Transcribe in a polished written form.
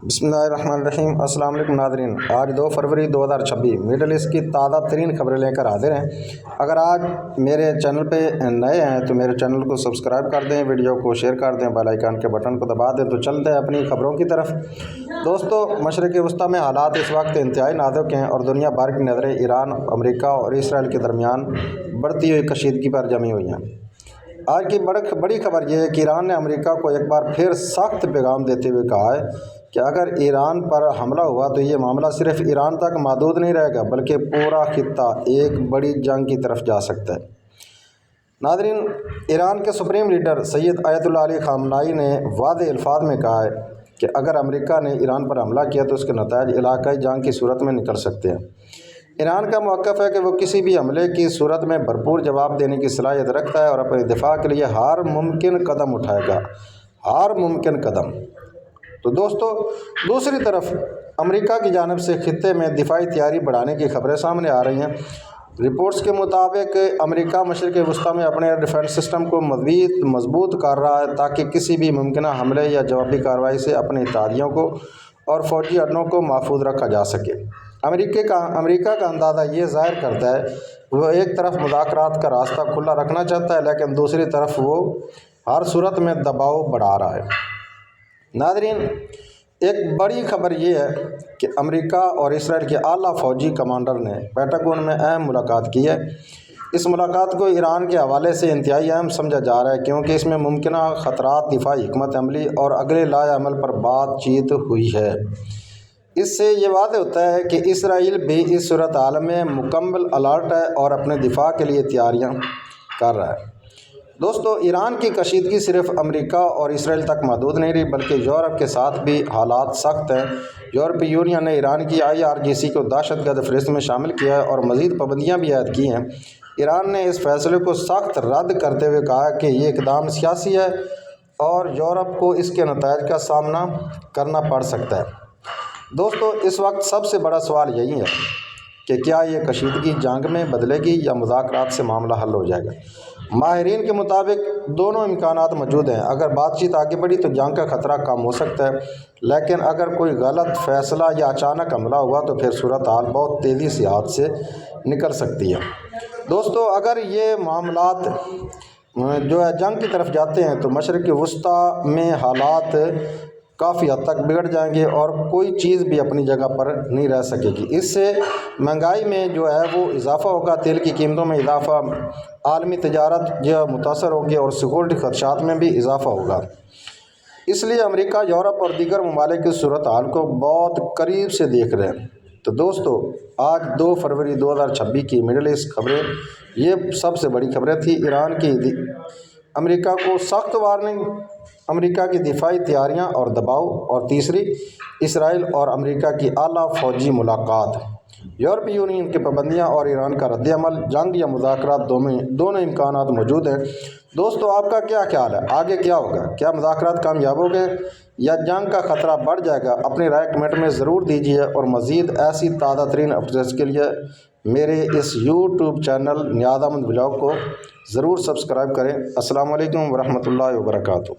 بسم اللہ الرحمن الرحیم۔ السلام علیکم ناظرین، آج 2 فروری 2026 مڈل ایسٹ کی تازہ ترین خبریں لے کر حاضر ہیں۔ اگر آج میرے چینل پہ نئے ہیں تو میرے چینل کو سبسکرائب کر دیں، ویڈیو کو شیئر کر دیں، بیل آئیکن کے بٹن کو دبا دیں۔ تو چلتے ہیں اپنی خبروں کی طرف۔ دوستو، مشرق وسطیٰ میں حالات اس وقت انتہائی نازک ہیں اور دنیا بھر کی نظریں ایران، امریکہ اور اسرائیل کے درمیان بڑھتی ہوئی کشیدگی پر جمی ہوئی ہیں۔ آج کی بڑی خبر یہ ہے کہ ایران نے امریکہ کو ایک بار پھر سخت پیغام دیتے ہوئے کہا ہے کہ اگر ایران پر حملہ ہوا تو یہ معاملہ صرف ایران تک محدود نہیں رہے گا بلکہ پورا خطہ ایک بڑی جنگ کی طرف جا سکتا ہے۔ ناظرین، ایران کے سپریم لیڈر سید آیت اللہ علی خامنائی نے واضح الفاظ میں کہا ہے کہ اگر امریکہ نے ایران پر حملہ کیا تو اس کے نتائج علاقائی جنگ کی صورت میں نکل سکتے ہیں۔ ایران کا موقف ہے کہ وہ کسی بھی حملے کی صورت میں بھرپور جواب دینے کی صلاحیت رکھتا ہے اور اپنے دفاع کے لیے ہر ممکن قدم اٹھائے گا، ہر ممکن قدم۔ تو دوستو، دوسری طرف امریکہ کی جانب سے خطے میں دفاعی تیاری بڑھانے کی خبریں سامنے آ رہی ہیں۔ رپورٹس کے مطابق امریکہ مشرق وسطیٰ میں اپنے ڈیفنس سسٹم کو مزید مضبوط کر رہا ہے تاکہ کسی بھی ممکنہ حملے یا جوابی کارروائی سے اپنے اتحادیوں کو اور فوجی اڈوں کو محفوظ رکھا جا سکے۔ امریکہ کا اندازہ یہ ظاہر کرتا ہے کہ وہ ایک طرف مذاکرات کا راستہ کھلا رکھنا چاہتا ہے لیکن دوسری طرف وہ ہر صورت میں دباؤ بڑھا رہا ہے۔ ناظرین، ایک بڑی خبر یہ ہے کہ امریکہ اور اسرائیل کے اعلیٰ فوجی کمانڈر نے پینٹاگون میں اہم ملاقات کی ہے۔ اس ملاقات کو ایران کے حوالے سے انتہائی اہم سمجھا جا رہا ہے کیونکہ اس میں ممکنہ خطرات، دفاعی حکمت عملی اور اگلے لائحہ عمل پر بات چیت ہوئی ہے۔ اس سے یہ واضح ہوتا ہے کہ اسرائیل بھی اس صورتحال میں مکمل الرٹ ہے اور اپنے دفاع کے لیے تیاریاں کر رہا ہے۔ دوستو، ایران کی کشیدگی صرف امریکہ اور اسرائیل تک محدود نہیں رہی بلکہ یورپ کے ساتھ بھی حالات سخت ہیں۔ یورپی یونین نے ایران کی IRGC کو دہشت گرد فہرست میں شامل کیا ہے اور مزید پابندیاں بھی عائد کی ہیں۔ ایران نے اس فیصلے کو سخت رد کرتے ہوئے کہا کہ یہ اقدام سیاسی ہے اور یورپ کو اس کے نتائج کا سامنا کرنا پڑ سکتا ہے۔ دوستو، اس وقت سب سے بڑا سوال یہی ہے کہ کیا یہ کشیدگی جنگ میں بدلے گی یا مذاکرات سے معاملہ حل ہو جائے گا؟ ماہرین کے مطابق دونوں امکانات موجود ہیں۔ اگر بات چیت آگے بڑھی تو جنگ کا خطرہ کم ہو سکتا ہے، لیکن اگر کوئی غلط فیصلہ یا اچانک حملہ ہوا تو پھر صورتحال بہت تیزی سے ہاتھ سے نکل سکتی ہے۔ دوستو، اگر یہ معاملات جو ہے جنگ کی طرف جاتے ہیں تو مشرق وسطیٰ میں حالات کافی حد تک بگڑ جائیں گے اور کوئی چیز بھی اپنی جگہ پر نہیں رہ سکے گی۔ اس سے مہنگائی میں جو ہے وہ اضافہ ہوگا، تیل کی قیمتوں میں اضافہ، عالمی تجارت جو متاثر ہوگی اور سیکورٹی خدشات میں بھی اضافہ ہوگا۔ اس لیے امریکہ، یورپ اور دیگر ممالک کی صورتحال کو بہت قریب سے دیکھ رہے ہیں۔ تو دوستو، آج 2 فروری 2026 کی مڈل ایسٹ خبریں یہ سب سے بڑی خبریں تھیں۔ ایران کی امریکہ کو سخت وارننگ، امریکہ کی دفاعی تیاریاں اور دباؤ، اور تیسری اسرائیل اور امریکہ کی اعلیٰ فوجی ملاقات، یورپی یونین کی پابندیاں اور ایران کا رد عمل۔ جنگ یا مذاکرات، دونوں امکانات موجود ہیں۔ دوستو، آپ کا کیا خیال ہے؟ آگے کیا ہوگا؟ کیا مذاکرات کامیاب ہو گئے یا جنگ کا خطرہ بڑھ جائے گا؟ اپنی رائے کمنٹ میں ضرور دیجیے اور مزید ایسی تازہ ترین اپڈیٹس کے لیے میرے اس YouTube چینل نیاز احمد بلاگ کو ضرور سبسکرائب کریں۔ السلام علیکم ورحمۃ اللہ وبرکاتہ۔